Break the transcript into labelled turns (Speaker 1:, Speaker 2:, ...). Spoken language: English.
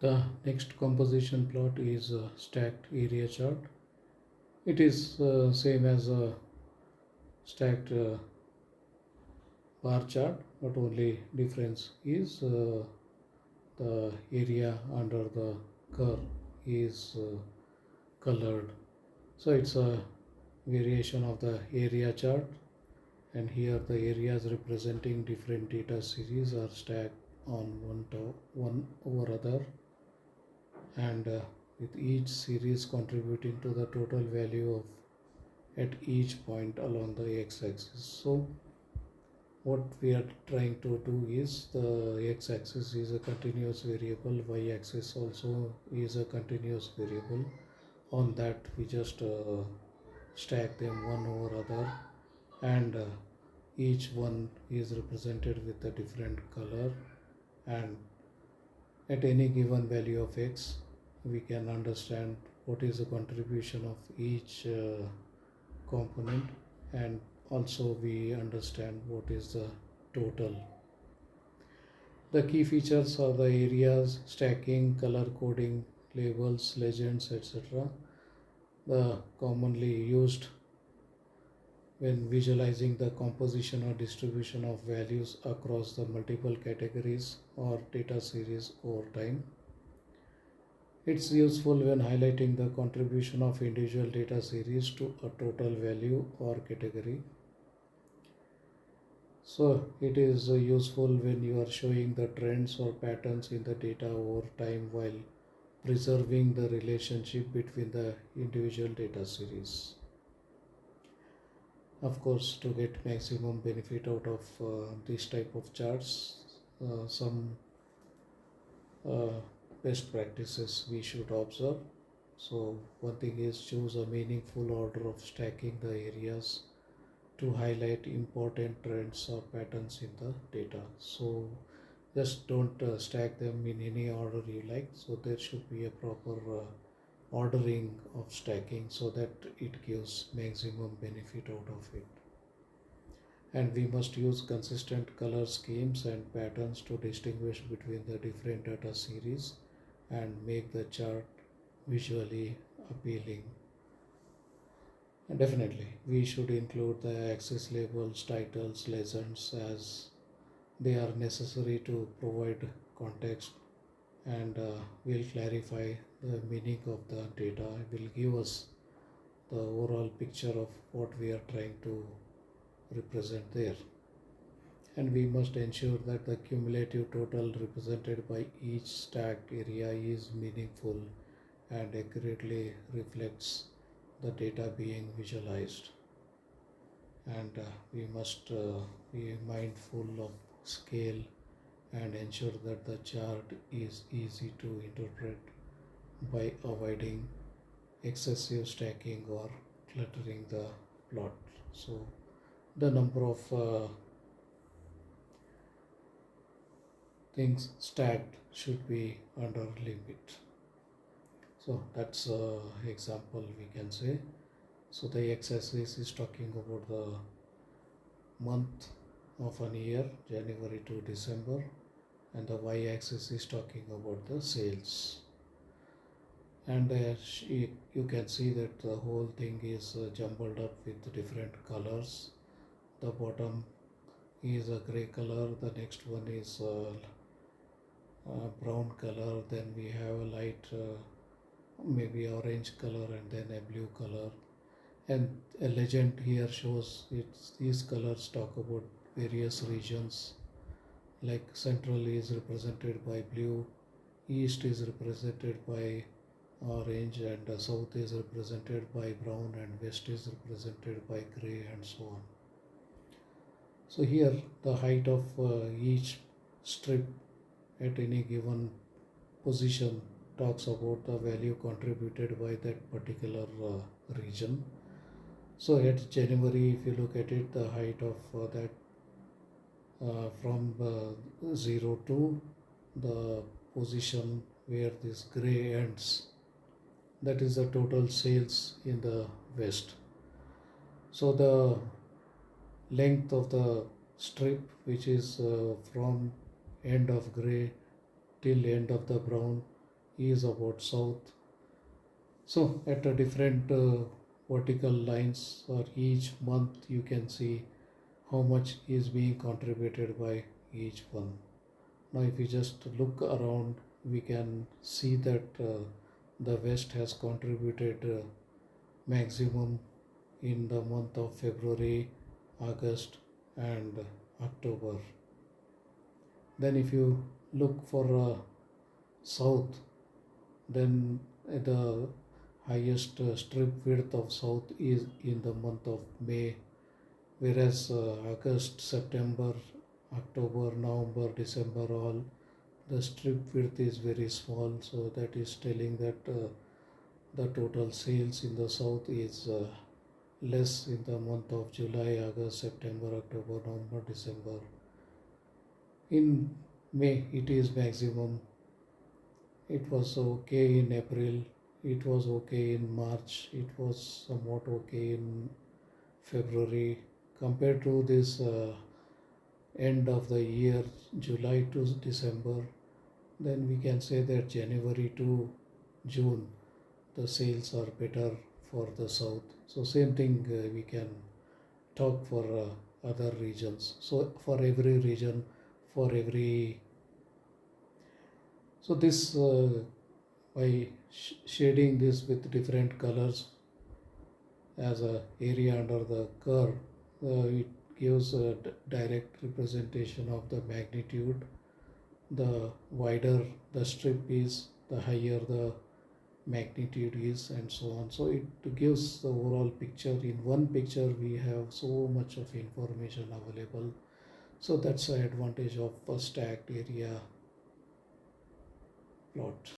Speaker 1: The next composition plot is a stacked area chart. It is same as a stacked bar chart, but only difference is the area under the curve is colored. So it's a variation of the area chart, and here the areas representing different data series are stacked on one over other, and with each series contributing to the total value of at each point along the x-axis. So what we are trying to do is the x-axis is a continuous variable, y-axis also is a continuous variable. On that we just stack them one over other, and each one is represented with a different color, and at any given value of x we can understand what is the contribution of each component, and also we understand what is the total. The key features are the areas, stacking, color coding, labels, legends, etc. The commonly used when visualizing the composition or distribution of values across the multiple categories or data series over time. It's useful when highlighting the contribution of individual data series to a total value or category. So it is useful when you are showing the trends or patterns in the data over time while preserving the relationship between the individual data series. Of course, to get maximum benefit out of this type of charts, some uh, best practices we should observe. So one thing is choose a meaningful order of stacking the areas to highlight important trends or patterns in the data. So just don't stack them in any order you like. So there should be a proper ordering of stacking so that it gives maximum benefit out of it. And we must use consistent color schemes and patterns to distinguish between the different data series and make the chart visually appealing. And definitely, we should include the axis labels, titles, legends as they are necessary to provide context, and will clarify the meaning of the data, will give us the overall picture of what we are trying to represent there. And we must ensure that the cumulative total represented by each stacked area is meaningful and accurately reflects the data being visualized. And we must be mindful of scale and ensure that the chart is easy to interpret by avoiding excessive stacking or cluttering the plot. So the number of things stacked should be under limit. So that's example we can say. So the x-axis is talking about the month of an year, January to December, and the y-axis is talking about the sales. And you can see that the whole thing is jumbled up with different colors. The bottom is a gray color, the next one is brown color, then we have a light maybe orange color, and then a blue color. And a legend here shows these colors talk about various regions, like central is represented by blue, east is represented by orange, and south is represented by brown, and west is represented by gray, and so on. So here the height of each strip at any given position talks about the value contributed by that particular region. So at January, if you look at it, the height of that from 0 to the position where this gray ends, that is the total sales in the west. So the length of the strip, which is from end of gray till end of the brown, is about south. So at a different vertical lines or each month you can see how much is being contributed by each one. Now if we just look around, we can see that the west has contributed maximum in the month of February, August and October. Then if you look for south, then the highest strip width of south is in the month of May, whereas August, September, October, November, December, all the strip width is very small. So that is telling that the total sales in the south is less in the month of July, August, September, October, November, December. In May, it is maximum. It was okay in April. It was okay in March. It was somewhat okay in February. Compared to this end of the year, July to December, then we can say that January to June, the sales are better for the south. So same thing we can talk for other regions. So for every region, for every, so this by shading this with different colors as a area under the curve, it gives a direct representation of the magnitude. The wider the strip is, the higher the magnitude is, and so on. So it gives the overall picture. In one picture we have so much of information available. So that's the advantage of a stacked area plot.